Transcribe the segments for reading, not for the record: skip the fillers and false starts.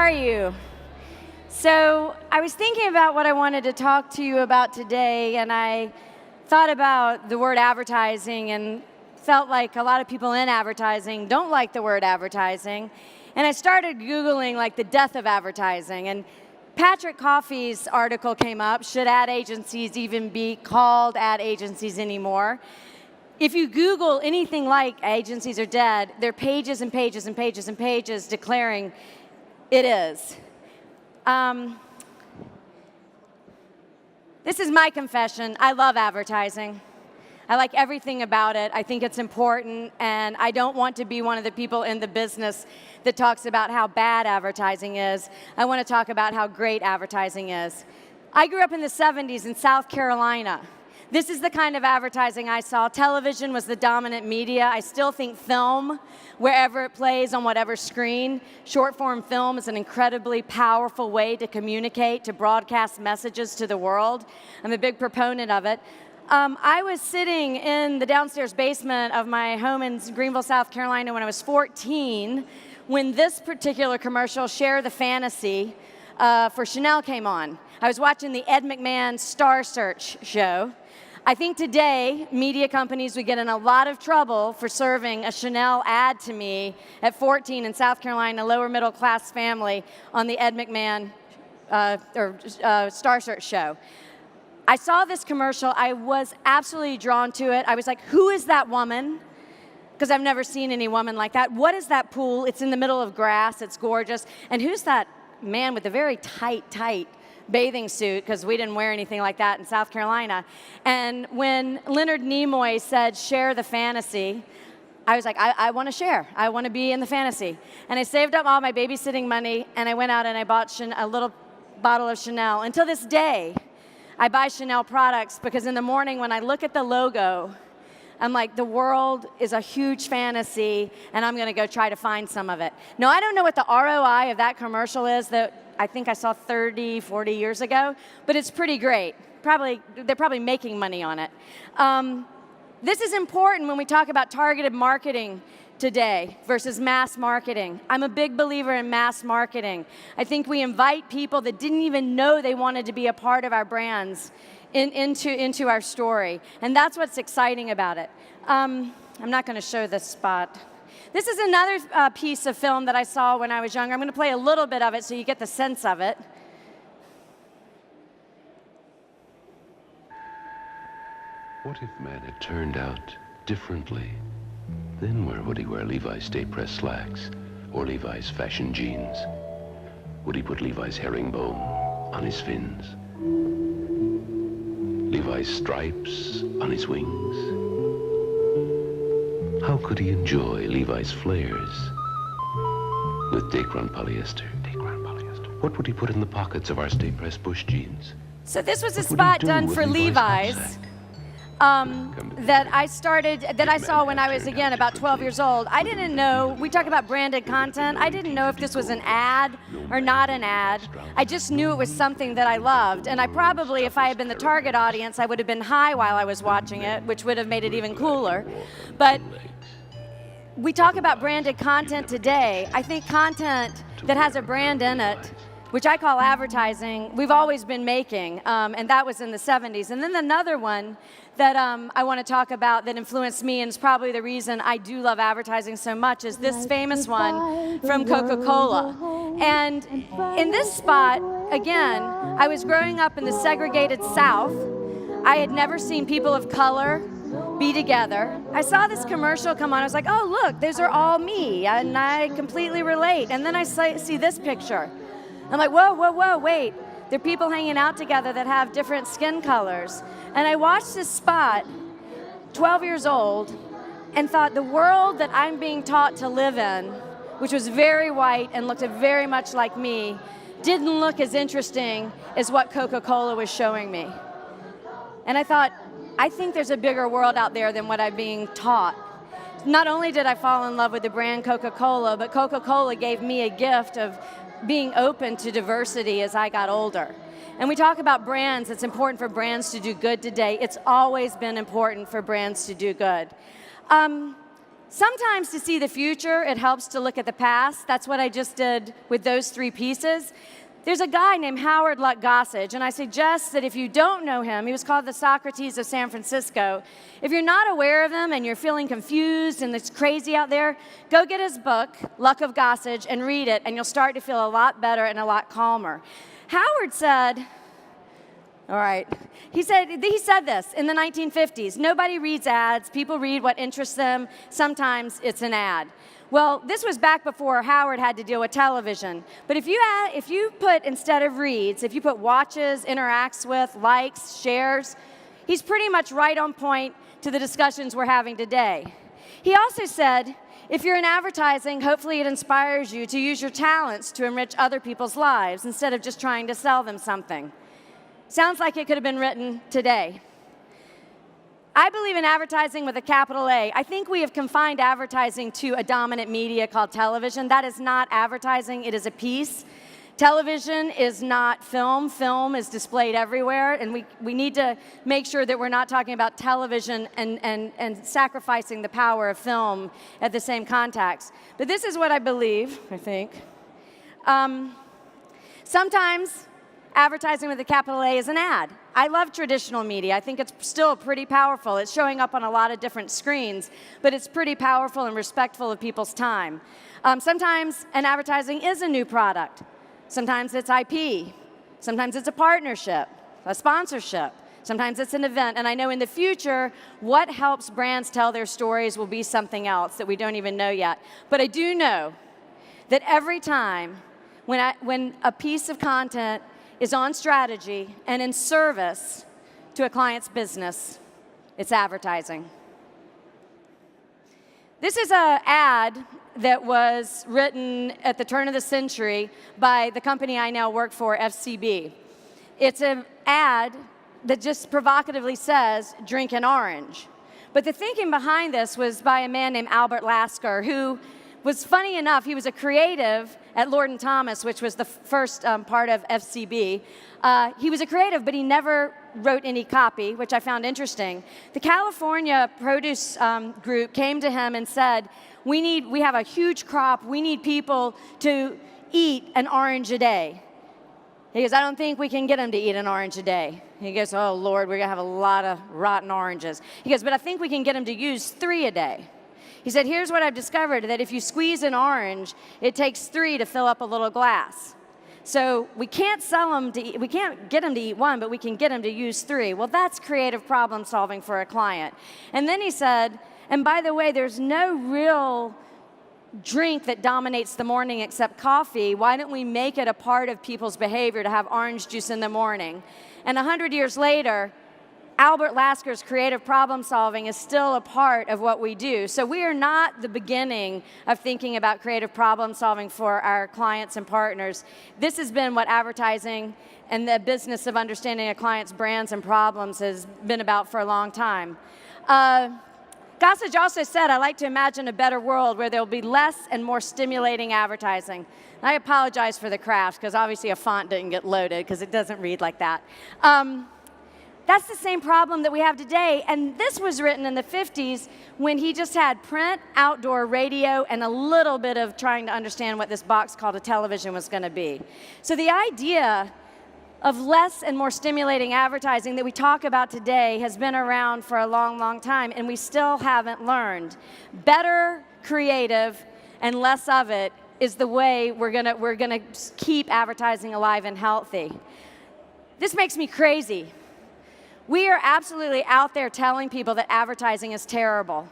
are you? So I was thinking about what I wanted to talk to you about today, and I thought about the word advertising and felt like a lot of people in advertising don't like the word advertising. And I started Googling like the death of advertising. And Patrick Coffey's article came up, should ad agencies even be called ad agencies anymore? If you Google anything like agencies are dead, there are pages and pages and pages and pages declaring it is. This is my confession. I love advertising. I like everything about it. I think it's important, and I don't want to be one of the people in the business that talks about how bad advertising is. I want to talk about how great advertising is. I grew up in the 70s in South Carolina. This is the kind of advertising I saw. Television was the dominant media. I still think film, wherever it plays on whatever screen, short-form film is an incredibly powerful way to communicate, to broadcast messages to the world. I'm a big proponent of it. I was sitting in the downstairs basement of my home in Greenville, South Carolina when I was 14 when this particular commercial, Share the Fantasy, for Chanel came on. I was watching the Ed McMahon Star Search show. I think today, media companies would get in a lot of trouble for serving a Chanel ad to me at 14 in South Carolina, lower middle class family, on the Ed McMahon Star Search show. I saw this commercial. I was absolutely drawn to it. I was like, who is that woman? Because I've never seen any woman like that. What is that pool? It's in the middle of grass. It's gorgeous. And who's that man with the very tight bathing suit, because we didn't wear anything like that in South Carolina. And when Leonard Nimoy said, share the fantasy, I was like, I want to share. I want to be in the fantasy. And I saved up all my babysitting money, and I went out and I bought a little bottle of Chanel. Until this day, I buy Chanel products because in the morning when I look at the logo, I'm like, the world is a huge fantasy, and I'm going to go try to find some of it. Now, I don't know what the ROI of that commercial is that I think I saw 30, 40 years ago, but it's pretty great. They're probably making money on it. This is important when we talk about targeted marketing today versus mass marketing. I'm a big believer in mass marketing. I think we invite people that didn't even know they wanted to be a part of our brands into our story, and that's what's exciting about it. I'm not going to show this spot. This is another piece of film that I saw when I was younger. I'm going to play a little bit of it so you get the sense of it. What if man had turned out differently? Then where would he wear Levi's stay-pressed slacks or Levi's fashion jeans? Would he put Levi's herringbone on his fins? Levi's stripes on his wings? How could he enjoy Levi's flares with Dacron polyester? What would he put in the pockets of our stay-pressed bush jeans? So this was a spot done for Levi's that I saw when I was, again, about 12 years old. I didn't know, we talk about branded content, I didn't know if this was an ad or not an ad. I just knew it was something that I loved. And I probably, if I had been the target audience, I would have been high while I was watching it, which would have made it even cooler. But we talk about branded content today. I think content that has a brand in it, which I call advertising, we've always been making, and that was in the 70s. And then another one that I want to talk about that influenced me, and is probably the reason I do love advertising so much, is this famous one from Coca-Cola. And in this spot, again, I was growing up in the segregated South. I had never seen people of color be together. I saw this commercial come on. I was like, oh, look, those are all me, and I completely relate. And then I see this picture. I'm like, whoa, wait. There are people hanging out together that have different skin colors. And I watched this spot, 12 years old, and thought the world that I'm being taught to live in, which was very white and looked very much like me, didn't look as interesting as what Coca-Cola was showing me. And I thought, I think there's a bigger world out there than what I'm being taught. Not only did I fall in love with the brand Coca-Cola, but Coca-Cola gave me a gift of being open to diversity as I got older. And we talk about brands. It's important for brands to do good today. It's always been important for brands to do good. Sometimes to see the future, it helps to look at the past. That's what I just did with those 3 pieces. There's a guy named Howard Luck Gossage, and I suggest that if you don't know him, he was called the Socrates of San Francisco. If you're not aware of him and you're feeling confused and it's crazy out there, go get his book, Luck of Gossage, and read it, and you'll start to feel a lot better and a lot calmer. Howard said, all right, he said this in the 1950s, nobody reads ads, people read what interests them, sometimes it's an ad. Well, this was back before Howard had to deal with television. But if you put, instead of reads, if you put watches, interacts with, likes, shares, he's pretty much right on point to the discussions we're having today. He also said, if you're in advertising, hopefully it inspires you to use your talents to enrich other people's lives instead of just trying to sell them something. Sounds like it could have been written today. I believe in advertising with a capital A. I think we have confined advertising to a dominant media called television. That is not advertising, it is a piece. Television is not film. Film is displayed everywhere, and we need to make sure that we're not talking about television and sacrificing the power of film at the same context. But this is what I believe, I think. Sometimes advertising with a capital A is an ad. I love traditional media. I think it's still pretty powerful. It's showing up on a lot of different screens, but it's pretty powerful and respectful of people's time. Sometimes an advertising is a new product. Sometimes it's IP. Sometimes it's a partnership, a sponsorship. Sometimes it's an event. And I know in the future, what helps brands tell their stories will be something else that we don't even know yet. But I do know that every time when a piece of content is on strategy and in service to a client's business, it's advertising. This is an ad that was written at the turn of the century by the company I now work for, FCB. It's an ad that just provocatively says, drink an orange. But the thinking behind this was by a man named Albert Lasker, who was, funny enough, he was a creative at Lord & Thomas, which was the first part of FCB. He was a creative, but he never wrote any copy, which I found interesting. The California produce group came to him and said, we have a huge crop, we need people to eat an orange a day. He goes, I don't think we can get them to eat an orange a day. He goes, oh Lord, we're gonna have a lot of rotten oranges. He goes, but I think we can get them to use 3 a day. He said, here's what I've discovered, that if you squeeze an orange, it takes 3 to fill up a little glass. So we can't sell them to eat, we can't get them to eat 1, but we can get them to use 3. Well, that's creative problem solving for a client. And then he said, and by the way, there's no real drink that dominates the morning except coffee. Why don't we make it a part of people's behavior to have orange juice in the morning? And 100 years later, Albert Lasker's creative problem solving is still a part of what we do. So we are not the beginning of thinking about creative problem solving for our clients and partners. This has been what advertising and the business of understanding a client's brands and problems has been about for a long time. Gossage also said, I like to imagine a better world where there will be less and more stimulating advertising. And I apologize for the craft, because obviously a font didn't get loaded, because it doesn't read like that. That's the same problem that we have today, and this was written in the 50s when he just had print, outdoor radio, and a little bit of trying to understand what this box called a television was going to be. So the idea of less and more stimulating advertising that we talk about today has been around for a long, long time, and we still haven't learned. Better creative and less of it is the way we're gonna keep advertising alive and healthy. This makes me crazy. We are absolutely out there telling people that advertising is terrible.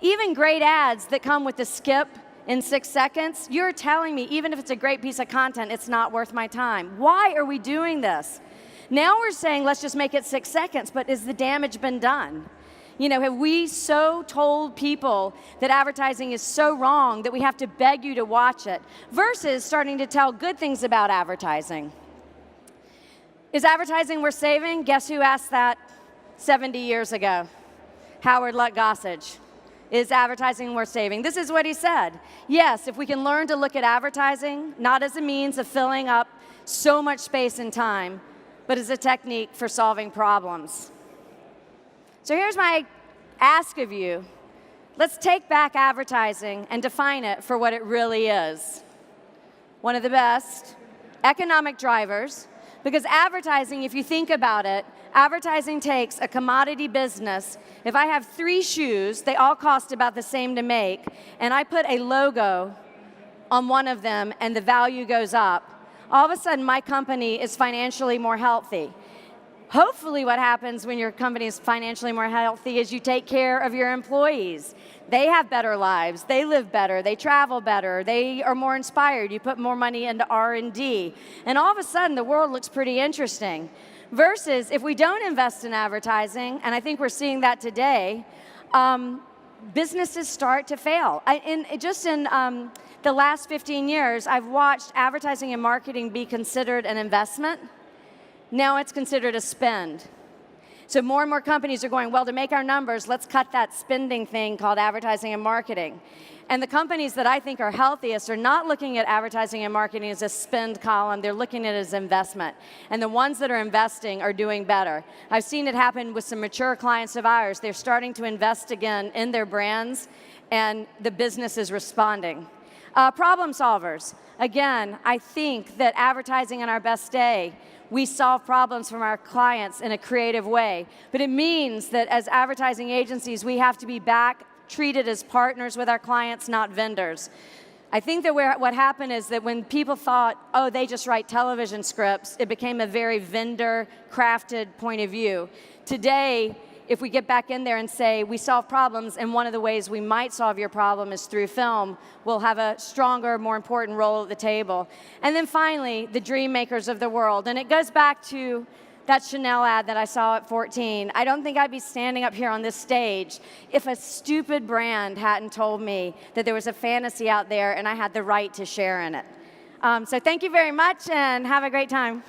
Even great ads that come with the skip in 6 seconds, you're telling me, even if it's a great piece of content, it's not worth my time. Why are we doing this? Now we're saying, let's just make it 6 seconds, but has the damage been done? You know, have we so told people that advertising is so wrong that we have to beg you to watch it, versus starting to tell good things about advertising? Is advertising worth saving? Guess who asked that 70 years ago? Howard Luck Gossage. Is advertising worth saving? This is what he said. Yes, if we can learn to look at advertising, not as a means of filling up so much space and time, but as a technique for solving problems. So here's my ask of you. Let's take back advertising and define it for what it really is. One of the best economic drivers, because advertising, if you think about it, advertising takes a commodity business. If I have 3 shoes, they all cost about the same to make, and I put a logo on one of them and the value goes up, all of a sudden my company is financially more healthy. Hopefully what happens when your company is financially more healthy is you take care of your employees. They have better lives, they live better, they travel better, they are more inspired, you put more money into R&D, and all of a sudden the world looks pretty interesting. Versus if we don't invest in advertising, and I think we're seeing that today, businesses start to fail. In the last 15 years, I've watched advertising and marketing be considered an investment. Now it's considered a spend. So more and more companies are going, well, to make our numbers, let's cut that spending thing called advertising and marketing. And the companies that I think are healthiest are not looking at advertising and marketing as a spend column, they're looking at it as investment. And the ones that are investing are doing better. I've seen it happen with some mature clients of ours. They're starting to invest again in their brands, and the business is responding. Problem solvers. Again, I think that advertising on our best day, we solve problems from our clients in a creative way. But it means that as advertising agencies, we have to be treated as partners with our clients, not vendors. I think that what happened is that when people thought, oh, they just write television scripts, it became a very vendor-crafted point of view. Today, if we get back in there and say, we solve problems, and one of the ways we might solve your problem is through film, we'll have a stronger, more important role at the table. And then finally, the dream makers of the world. And it goes back to that Chanel ad that I saw at 14. I don't think I'd be standing up here on this stage if a stupid brand hadn't told me that there was a fantasy out there and I had the right to share in it. So thank you very much, and have a great time.